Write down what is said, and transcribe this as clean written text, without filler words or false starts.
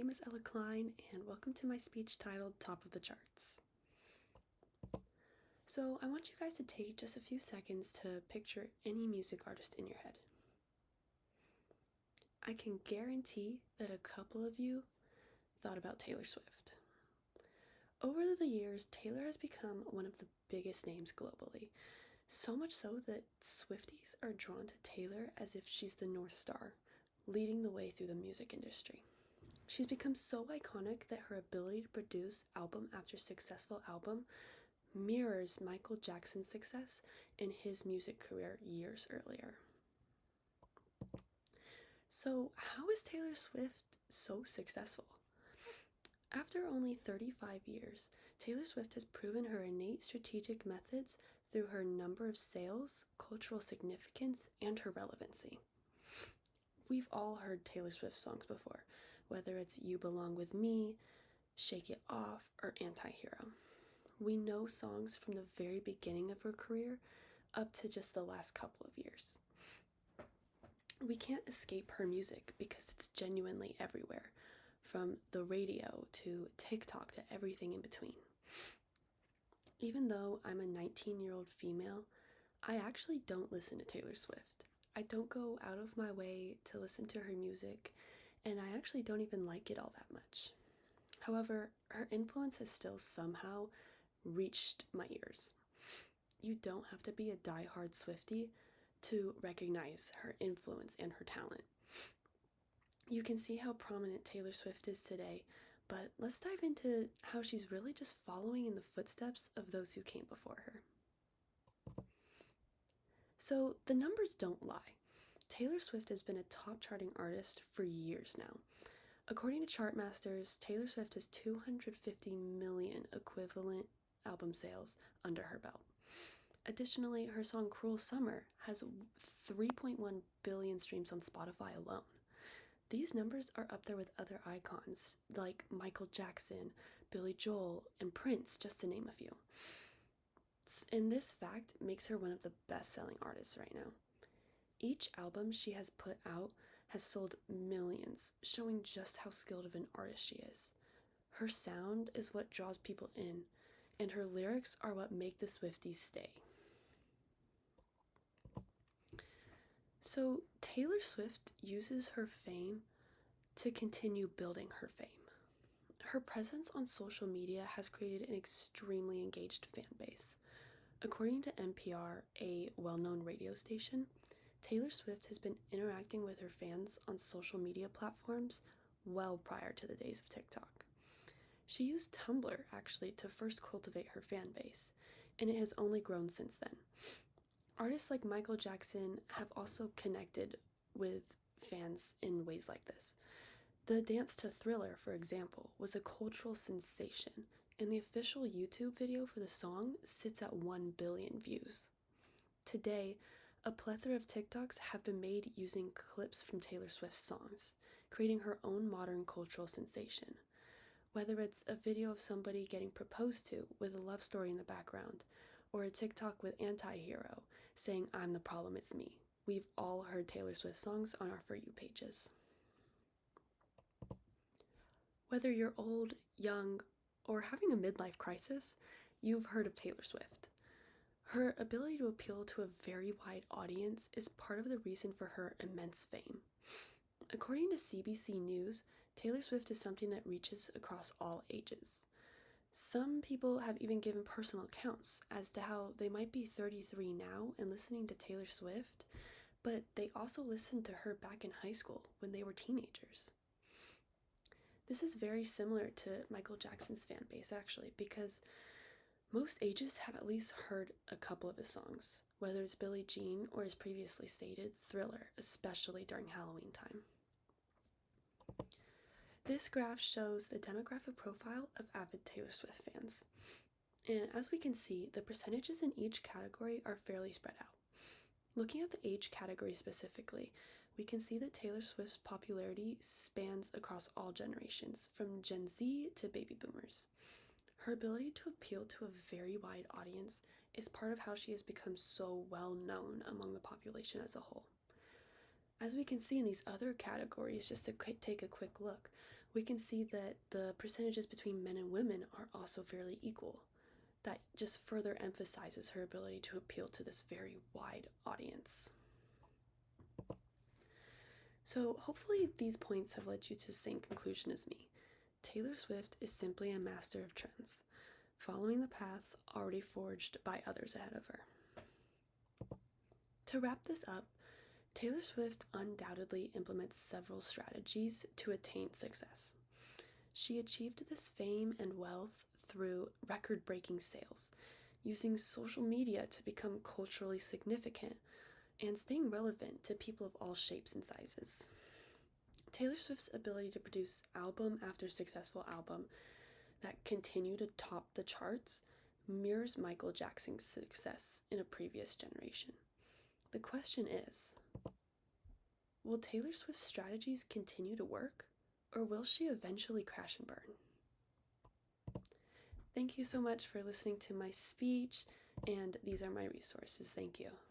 name is Ella Klein, and welcome to my speech titled Top of the Charts. So, I want you guys to take just a few seconds to picture any music artist in your head. I can guarantee that a couple of you thought about Taylor Swift. Over the years, Taylor has become one of the biggest names globally, so much so that Swifties are drawn to Taylor as if she's the North Star, leading the way through the music industry. She's become so iconic that her ability to produce album after successful album mirrors Michael Jackson's success in his music career years earlier. So, how is Taylor Swift so successful? After only 35 years, Taylor Swift has proven her innate strategic methods through her number of sales, cultural significance, and her relevancy. We've all heard Taylor Swift songs before, whether it's You Belong With Me, Shake It Off, or Anti-Hero. We know songs from the very beginning of her career up to just the last couple of years. We can't escape her music because it's genuinely everywhere, from the radio to TikTok to everything in between. Even though I'm a 19-year-old female, I actually don't listen to Taylor Swift. I don't go out of my way to listen to her music, and I actually don't even like it all that much. However, her influence has still somehow reached my ears. You don't have to be a die-hard Swiftie to recognize her influence and her talent. You can see how prominent Taylor Swift is today, but let's dive into how she's really just following in the footsteps of those who came before her. So, the numbers don't lie. Taylor Swift has been a top charting artist for years now. According to Chartmasters, Taylor Swift has 250 million equivalent album sales under her belt. Additionally, her song Cruel Summer has 3.1 billion streams on Spotify alone. These numbers are up there with other icons like Michael Jackson, Billy Joel, and Prince, just to name a few. And this fact makes her one of the best-selling artists right now. Each album she has put out has sold millions, showing just how skilled of an artist she is. Her sound is what draws people in, and her lyrics are what make the Swifties stay. So, Taylor Swift uses her fame to continue building her fame. Her presence on social media has created an extremely engaged fan base. According to NPR, a well-known radio station, Taylor Swift has been interacting with her fans on social media platforms well prior to the days of TikTok. She used Tumblr, actually, to first cultivate her fan base, and it has only grown since then. Artists like Michael Jackson have also connected with fans in ways like this. The dance to Thriller, for example, was a cultural sensation, and the official YouTube video for the song sits at 1 billion views. Today, a plethora of TikToks have been made using clips from Taylor Swift's songs, creating her own modern cultural sensation. Whether it's a video of somebody getting proposed to with a love story in the background, or a TikTok with Anti-Hero saying, "I'm the problem, it's me." We've all heard Taylor Swift songs on our For You pages. Whether you're old, young, or having a midlife crisis, you've heard of Taylor Swift. Her ability to appeal to a very wide audience is part of the reason for her immense fame. According to CBC News, Taylor Swift is something that reaches across all ages. Some people have even given personal accounts as to how they might be 33 now and listening to Taylor Swift, but they also listened to her back in high school when they were teenagers. This is very similar to Michael Jackson's fan base, actually, because most ages have at least heard a couple of his songs, whether it's Billie Jean or, as previously stated, Thriller, especially during Halloween time. This graph shows the demographic profile of avid Taylor Swift fans. And as we can see, the percentages in each category are fairly spread out. Looking at the age category specifically, we can see that Taylor Swift's popularity spans across all generations, from Gen Z to baby boomers. Her ability to appeal to a very wide audience is part of how she has become so well known among the population as a whole. As we can see in these other categories, just to take a quick look, we can see that the percentages between men and women are also fairly equal. That just further emphasizes her ability to appeal to this very wide audience. So, hopefully, these points have led you to the same conclusion as me. Taylor Swift is simply a master of trends, following the path already forged by others ahead of her. To wrap this up, Taylor Swift undoubtedly implements several strategies to attain success. She achieved this fame and wealth through record breaking sales, using social media to become culturally significant, and staying relevant to people of all shapes and sizes. Taylor Swift's ability to produce album after successful album that continue to top the charts mirrors Michael Jackson's success in a previous generation. The question is, will Taylor Swift's strategies continue to work, or will she eventually crash and burn? Thank you so much for listening to my speech, and these are my resources. Thank you.